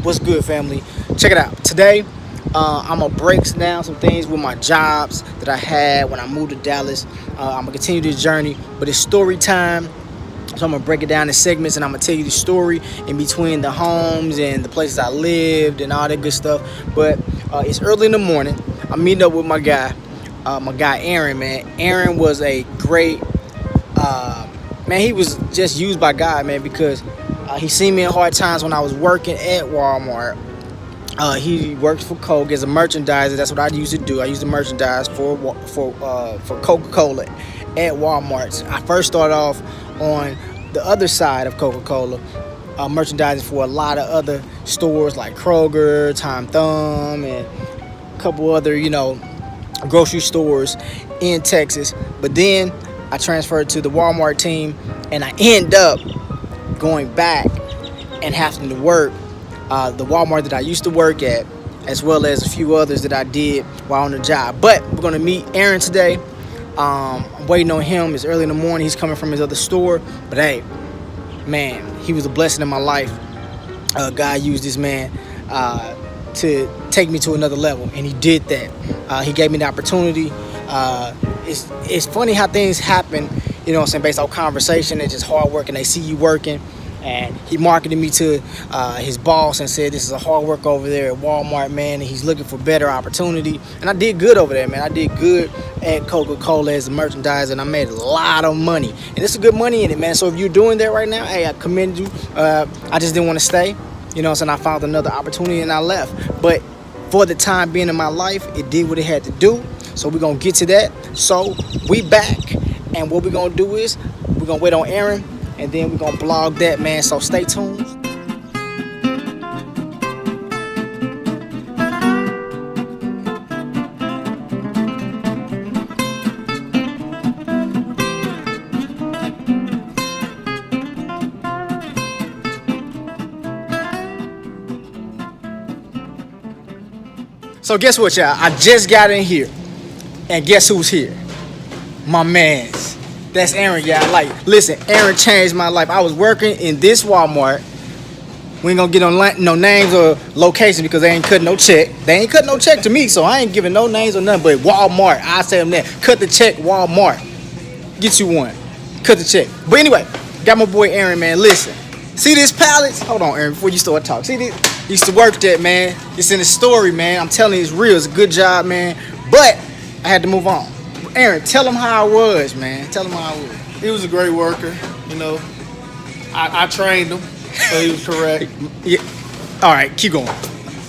What's good, family? Check it out. Today, I'm gonna break down some things with my jobs that I had when I moved to Dallas. I'm gonna continue this journey, but it's story time. So I'm gonna break it down in segments, and I'm gonna tell you the story in between the homes and the places I lived and all that good stuff. But it's early in the morning. I'm meeting up with my guy Aaron. Man, Aaron was a great man. He was just used by God, man, because he seen me in hard times when I was working at Walmart. He worked for Coke as a merchandiser. That's what I used to do. I used to merchandise for Coca-Cola at Walmart. I first started off on the other side of Coca-Cola, merchandising for a lot of other stores like Kroger, Tom Thumb, and a couple other, grocery stores in Texas. But then I transferred to the Walmart team, and I end up going back and having to work the Walmart that I used to work at, as well as a few others that I did while on the job. But we're gonna meet Aaron today. I'm waiting on him. It's early in the morning. He's coming from his other store. But hey, man, he was a blessing in my life. God used this man to take me to another level, and he did that. He gave me the opportunity. It's funny how things happen, based on conversation and just hard work, and they see you working. And he marketed me to his boss and said, this is a hard work over there at Walmart, man, and he's looking for better opportunity. And I did good over there, man. I did good at Coca-Cola as a merchandiser, and I made a lot of money. And there's some good money in it, man. So if you're doing that right now, hey, I commend you. I just didn't want to stay. I found another opportunity and I left. But for the time being in my life, it did what it had to do. So we're going to get to that. So we back. And what we're going to do is we're going to wait on Aaron, and then we're gonna blog that, man. So stay tuned. So guess what, y'all? I just got in here, and guess who's here? My man's. That's Aaron, y'all. Listen, Aaron changed my life. I was working in this Walmart. We ain't gonna get on no names or locations because they ain't cutting no check. They ain't cutting no check to me, so I ain't giving no names or nothing. But Walmart, I say them that. Cut the check, Walmart. Get you one. Cut the check. But anyway, got my boy Aaron, man. Listen, see this pallets? Hold on, Aaron, before you start talking. See this? Used to work that, man. It's in the story, man. I'm telling you, it's real. It's a good job, man. But I had to move on. Aaron, tell them how I was, man. Tell them how I was. He was a great worker, I trained him, so he was correct. Yeah. All right, keep going.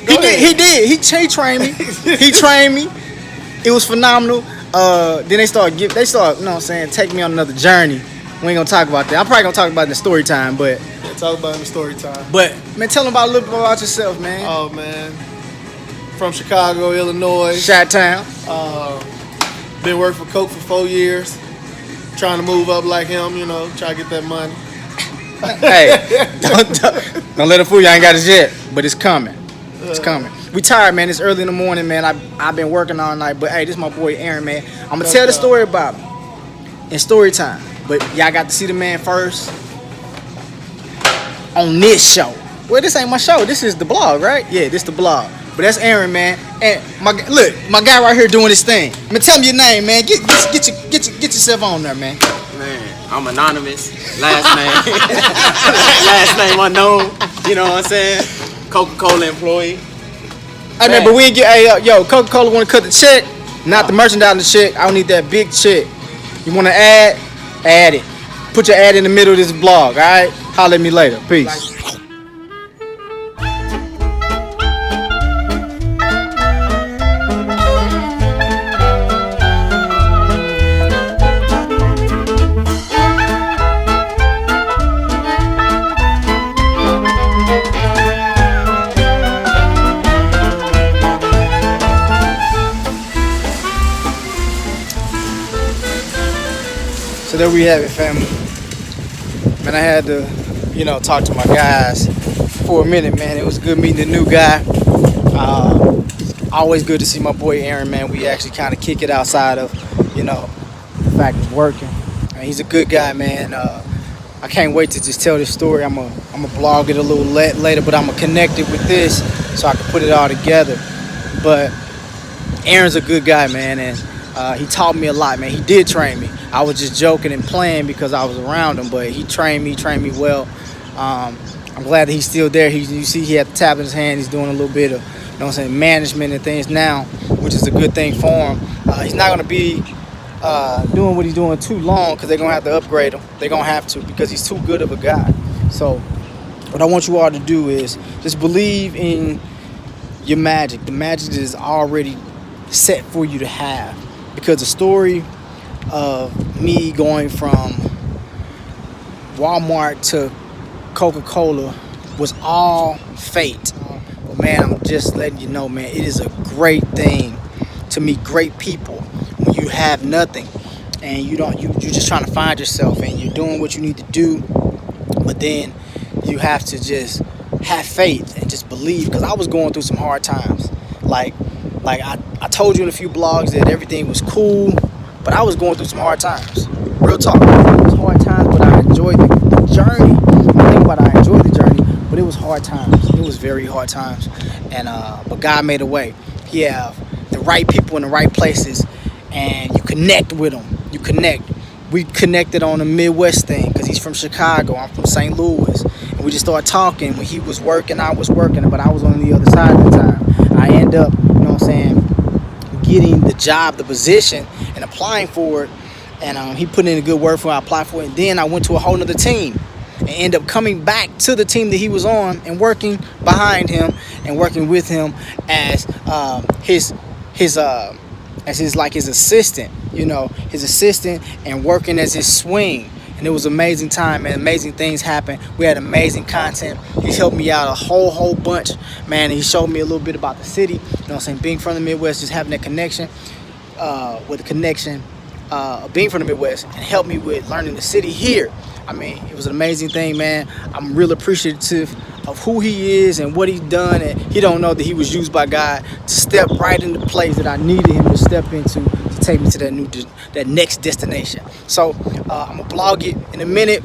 He did. He trained me. He trained me. It was phenomenal. Then they start, take me on another journey. We ain't gonna talk about that. I'm probably gonna talk about it in the story time, but yeah, talk about it in the story time. But man, tell them a little bit about yourself, man. Oh man, from Chicago, Illinois. Chi-town. Been working for Coke for 4 years. Trying to move up like him, try to get that money. Hey, don't let him fool you. I ain't got it yet, but it's coming. It's coming. We tired, man. It's early in the morning, man. I've been working all night, but hey, this is my boy Aaron, man. I'm gonna tell the story about him in story time. But y'all got to see the man first on this show. Well, this ain't my show. This is the blog, right? Yeah, this the blog. But that's Aaron, man. And my guy right here doing his thing. Man, tell me your name, man. Get yourself on there, man. Man, I'm anonymous. Last name, last name unknown. You know what I'm saying? Coca-Cola employee. Hey, man, but we ain't get. Hey, yo, Coca-Cola want to cut the check, not the merchandising check. I don't need that big check. You want to add it. Put your ad in the middle of this blog. All right. Holler at me later. Peace. So there we have it, family. Man, I had to, talk to my guys for a minute, man. It was good meeting the new guy. Always good to see my boy Aaron, man. We actually kind of kick it outside of, the fact of working. And he's a good guy, man. I can't wait to just tell this story. I'm a blog it a little later, but I'm gonna connect it with this so I can put it all together. But Aaron's a good guy, man, and he taught me a lot, man. He did train me. I was just joking and playing because I was around him, but he trained me well. I'm glad that he's still there. You see he had the tab in his hand. He's doing a little bit of, management and things now, which is a good thing for him. He's not going to be doing what he's doing too long because they're going to have to upgrade him. They're going to have to because he's too good of a guy. So what I want you all to do is just believe in your magic. The magic is already set for you to have, because the story of me going from Walmart to Coca-Cola was all fate. But man, I'm just letting you know, man, it is a great thing to meet great people when you have nothing and you're just trying to find yourself and you're doing what you need to do. But then you have to just have faith and just believe, because I was going through some hard times. Like I told you in a few blogs that everything was cool, but I was going through some hard times. Real talk. It was hard times, but I enjoyed the journey. I think about it, I enjoyed the journey, but it was hard times. It was very hard times. And but God made a way. He have the right people in the right places, and you connect with them. You connect. We connected on the Midwest thing because he's from Chicago. I'm from St. Louis. And we just started talking. When he was working, I was working, but I was on the other side of the time. I end up, getting the job, the position, and applying for it. And he put in a good word for me. I applied for it. And then I went to a whole nother team and end up coming back to the team that he was on and working behind him and working with him as his assistant, his assistant, and working as his swing. And it was an amazing time, man. Amazing things happened. We had amazing content. He's helped me out a whole bunch, man. And he showed me a little bit about the city. Being from the Midwest, just having that connection being from the Midwest, and helped me with learning the city here. I mean, it was an amazing thing, man. I'm real appreciative of who he is and what he's done. And he don't know that he was used by God to step right into the place that I needed him to step into to take me to that next destination. So I'm gonna blog it in a minute.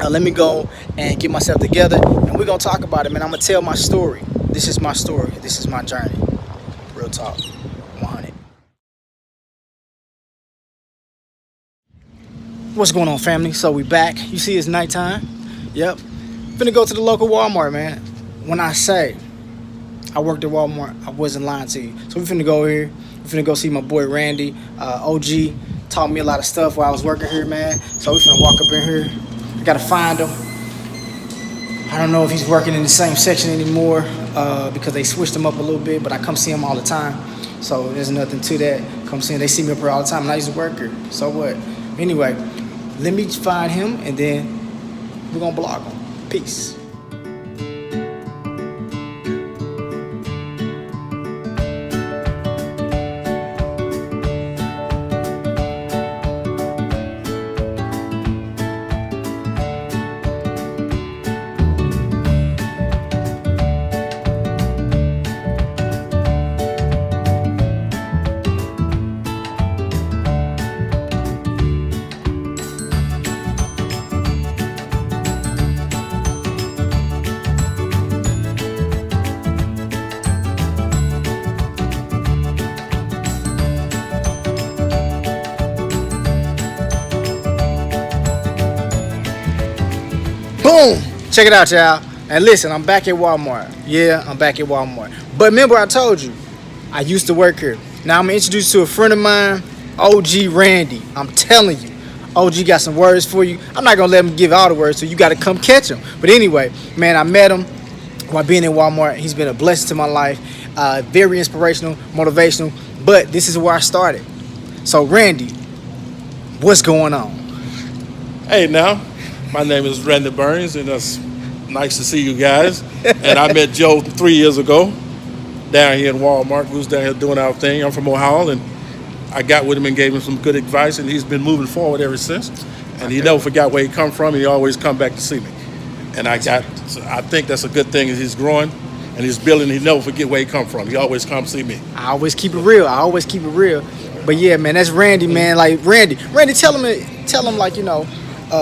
Let me go and get myself together, and we're gonna talk about it, man. I'm gonna tell my story. This is my story. This is my journey. Real talk. 100. What's going on, family? So we back. You see it's nighttime. Yep. Finna go to the local Walmart, man. When I say I worked at Walmart, I wasn't lying to you. So we finna go here. We finna go see my boy Randy. OG taught me a lot of stuff while I was working here, man. So we finna walk up in here. I gotta find him. I don't know if he's working in the same section anymore because they switched him up a little bit, but I come see him all the time. So there's nothing to that. Come see him. They see me up here all the time, and I used to work here. So what? Anyway, let me find him, and then we're gonna blog him. Peace. Boom! Check it out, y'all. And listen, I'm back at Walmart. Yeah, I'm back at Walmart. But remember, I told you, I used to work here. Now I'm going to introduce you to a friend of mine, OG Randy. I'm telling you, OG got some words for you. I'm not going to let him give all the words, so you got to come catch him. But anyway, man, I met him while being in Walmart. He's been a blessing to my life. Very inspirational, motivational. But this is where I started. So, Randy, what's going on? Hey, now. My name is Randy Burns, and it's nice to see you guys. And I met Joe 3 years ago down here in Walmart. We was down here doing our thing. I'm from Ohio, and I got with him and gave him some good advice, and he's been moving forward ever since. And he never forgot where he come from, and he always come back to see me. And I think that's a good thing, is he's growing. and he's building. He never forget where he come from. He always come see me. I always keep it real. But yeah, man, that's Randy, man. Like Randy, tell him like, you know,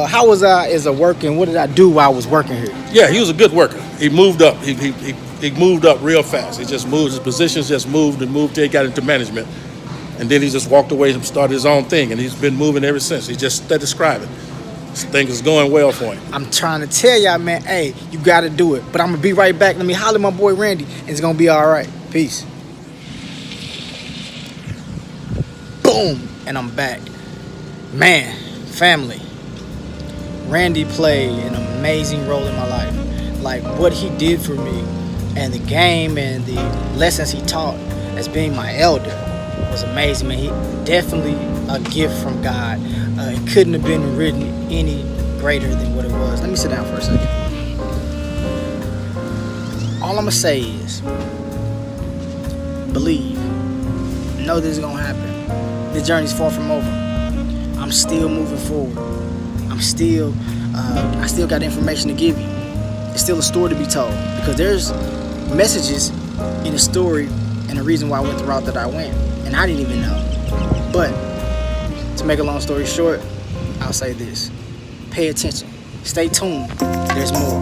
how was I as a worker and what did I do while I was working here? Yeah, he was a good worker. He moved up. He moved up real fast. He just moved. His positions just moved till he got into management, and then he just walked away and started his own thing. And he's been moving ever since. He just described it. This thing is going well for him. I'm trying to tell y'all, man, hey, you got to do it. But I'm going to be right back. Let me holler at my boy Randy, and it's going to be all right. Peace. Boom. And I'm back. Man, family. Randy played an amazing role in my life. Like, what he did for me and the game and the lessons he taught as being my elder was amazing, man. He definitely a gift from God. It couldn't have been written any greater than what it was. Let me sit down for a second. All I'm gonna say is, believe. Know this is gonna happen. The journey's far from over. I'm still moving forward. I still got information to give you. It's still a story to be told, because there's messages in the story and the reason why I went the route that I went, and I didn't even know. But to make a long story short, I'll say this: pay attention, stay tuned. There's more.